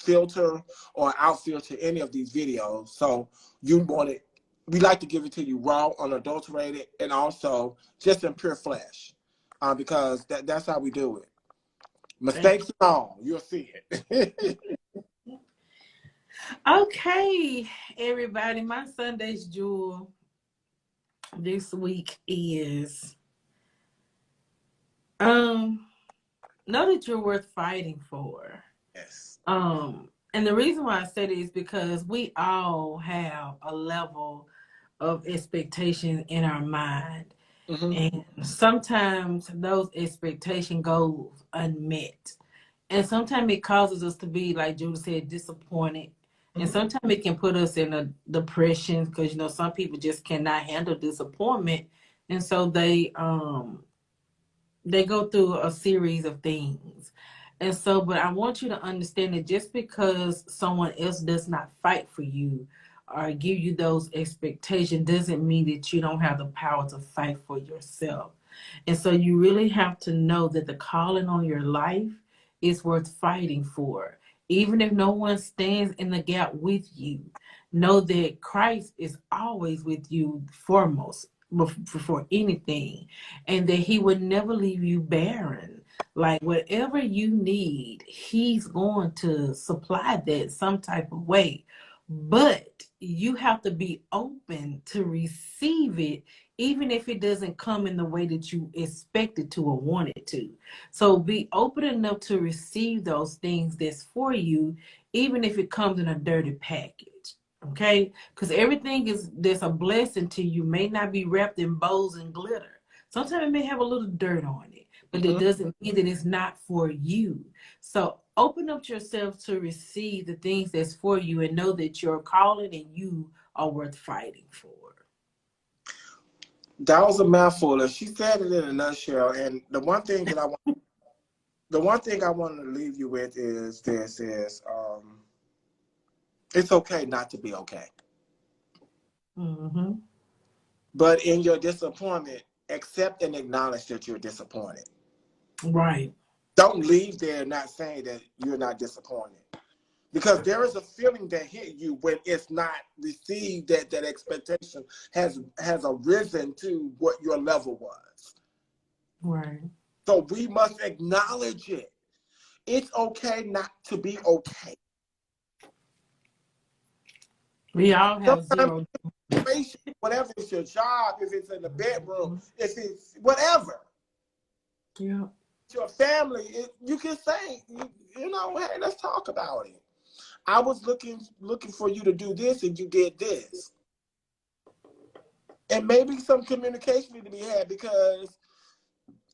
filter or outfilter any of these videos. So we like to give it to you raw, unadulterated, and also just in pure flesh, because that's how we do it. Mistakes and all, you'll see it. okay, everybody, my Sunday's Jewel this week is know that you're worth fighting for. Yes. And the reason why I said it is because we all have a level of expectation in our mind. Mm-hmm. And sometimes those expectations go unmet. And sometimes it causes us to be, like Judah said, disappointed. Mm-hmm. And sometimes it can put us in a depression because, you know, some people just cannot handle disappointment. And so they go through a series of things. And so, but I want you to understand that just because someone else does not fight for you or give you those expectations doesn't mean that you don't have the power to fight for yourself. And so you really have to know that the calling on your life is worth fighting for. Even if no one stands in the gap with you, know that Christ is always with you foremost, before anything, and that he would never leave you barren. Like whatever you need, he's going to supply that some type of way. But you have to be open to receive it, even if it doesn't come in the way that you expect it to or want it to. So be open enough to receive those things that's for you, even if it comes in a dirty package. Okay? Because everything that's a blessing to you may not be wrapped in bows and glitter. Sometimes it may have a little dirt on it, but it doesn't mean that it's not for you. So open up yourself to receive the things that's for you and know that your calling and you are worth fighting for. That was a mouthful, and she said it in a nutshell. And the one thing I want to leave you with is this: it's okay not to be okay. Mm-hmm. But in your disappointment, accept and acknowledge that you're disappointed. Right. Don't leave there not saying that you're not disappointed. Because there is a feeling that hit you when it's not received, that expectation has arisen to what your level was. Right. So we must acknowledge it. It's okay not to be okay. We all have Sometimes, zero. whatever it's your job, if it's in the bedroom, if it's whatever. Yeah. Your family, you can say, you know, hey, let's talk about it. I was looking for you to do this and you did this. And maybe some communication need to be had because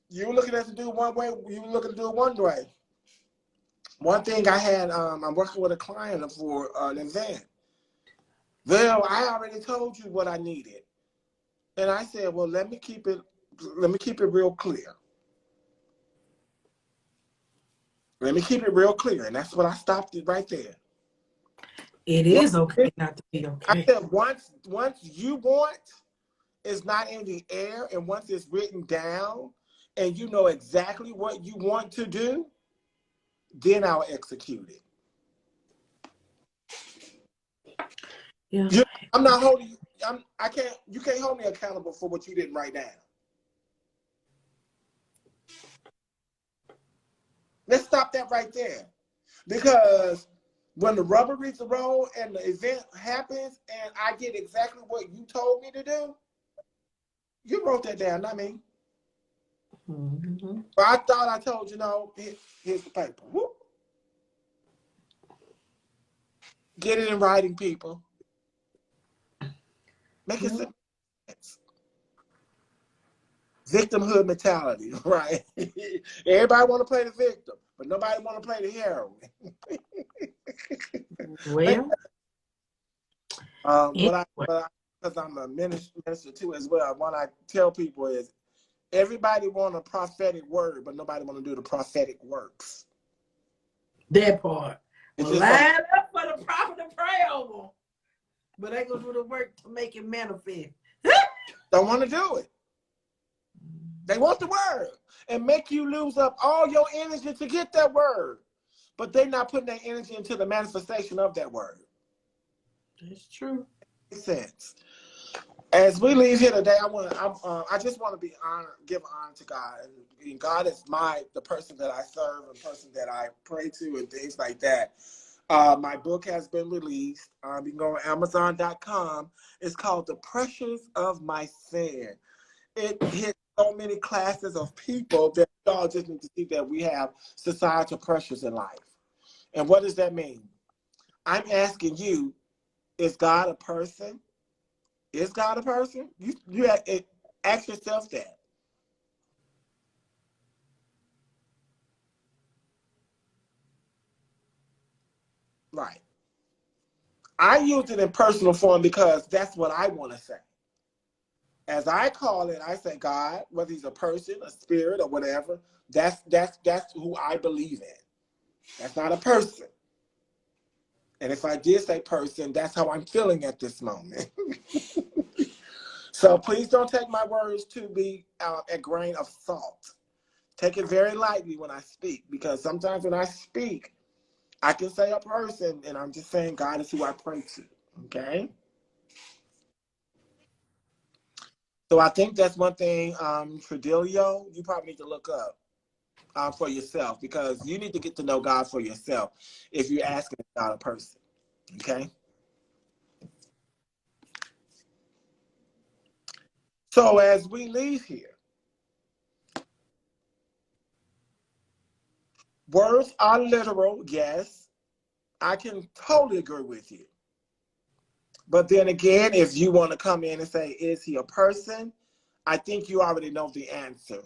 you were looking at to do one way, you were looking to do it one way. One thing I had, I'm working with a client for an event. Well, I already told you what I needed. And I said, well, let me keep it real clear. Let me keep it real clear. And that's what I stopped it right there. It is okay not to be I okay. said, once you want, it's not in the air, and once it's written down and you know exactly what you want to do, then I'll execute it. Yeah. I'm not holding you. You can't hold me accountable for what you didn't write down. Let's stop that right there. Because when the rubber meets the road and the event happens and I get exactly what you told me to do, you wrote that down, not me. Mm-hmm. But I thought I told you, no, here's the paper. Whoop. Get it in writing, people. Make it sense. Victimhood mentality, right? Everybody want to play the victim, but nobody want to play the heroine. Well, Because I'm a minister too as well, what I tell people is everybody want a prophetic word, but nobody want to do the prophetic works. that part. It's Well, just line up for the prophet to pray over. But they gonna do the work to make it manifest. don't want to do it. They want the word and make you lose up all your energy to get that word. But they're not putting their energy into the manifestation of that word. That's true. Makes sense. As we leave here today, I just want to be honored, give honor to God. And God is the person that I serve and person that I pray to and things like that. My book has been released. You can go on Amazon.com. It's called The Pressures of My Sin. It hits so many classes of people that y'all just need to see that we have societal pressures in life. And what does that mean? I'm asking you, is God a person? Is God a person? You ask yourself that. Right. I use it in personal form because that's what I want to say. As I call it, I say God, whether he's a person, a spirit, or whatever, that's who I believe in. That's not a person. And if I did say person, that's how I'm feeling at this moment. So please don't take my words to be a grain of salt. Take it very lightly when I speak, because sometimes when I speak, I can say a person, and I'm just saying God is who I pray to, okay? So I think that's one thing, Tredelio, you probably need to look up for yourself, because you need to get to know God for yourself if you're asking God a person, okay? So as we leave here, words are literal, yes. I can totally agree with you. But then again, if you want to come in and say, is he a person? I think you already know the answer.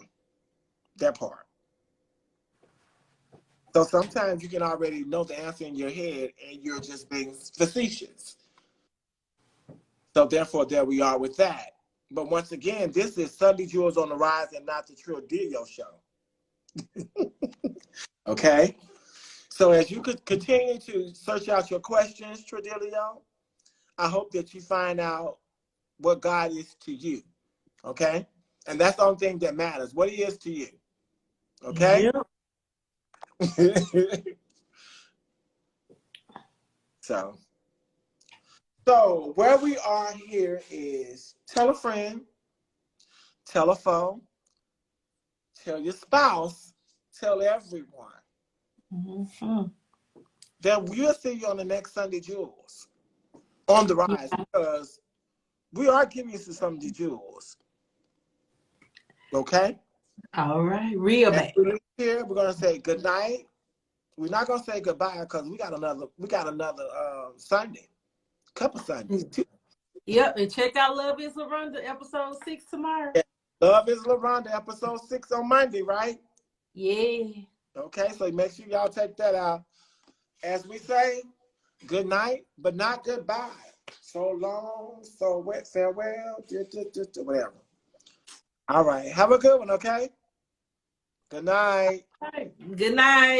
That part. So sometimes you can already know the answer in your head and you're just being facetious. So therefore, there we are with that. But once again, this is Sunday Jewels on the Rise and not the Trilderio show. Okay? So as you could continue to search out your questions, Trilderio, I hope that you find out what God is to you. Okay? And that's the only thing that matters, what he is to you. Okay? Yep. So where we are here is tell a friend, tell a foe, tell your spouse, tell everyone. Mm-hmm. Then we'll see you on the next Sunday Jewels on the Rise, Yeah. because we are giving you some Sunday Jewels. Okay? All right. Real As back. we leave here, we're gonna say good night. We're not gonna say goodbye because we got another Sunday, couple Sundays too. Yep. And check out Love is LaRonda episode 6 tomorrow. Love is LaRonda, episode 6 on Monday, right? Yeah. Okay, so make sure y'all take that out. As we say, good night, but not goodbye. So long, so wet, farewell, whatever. All right, have a good one, okay? Good night. All right. Good night.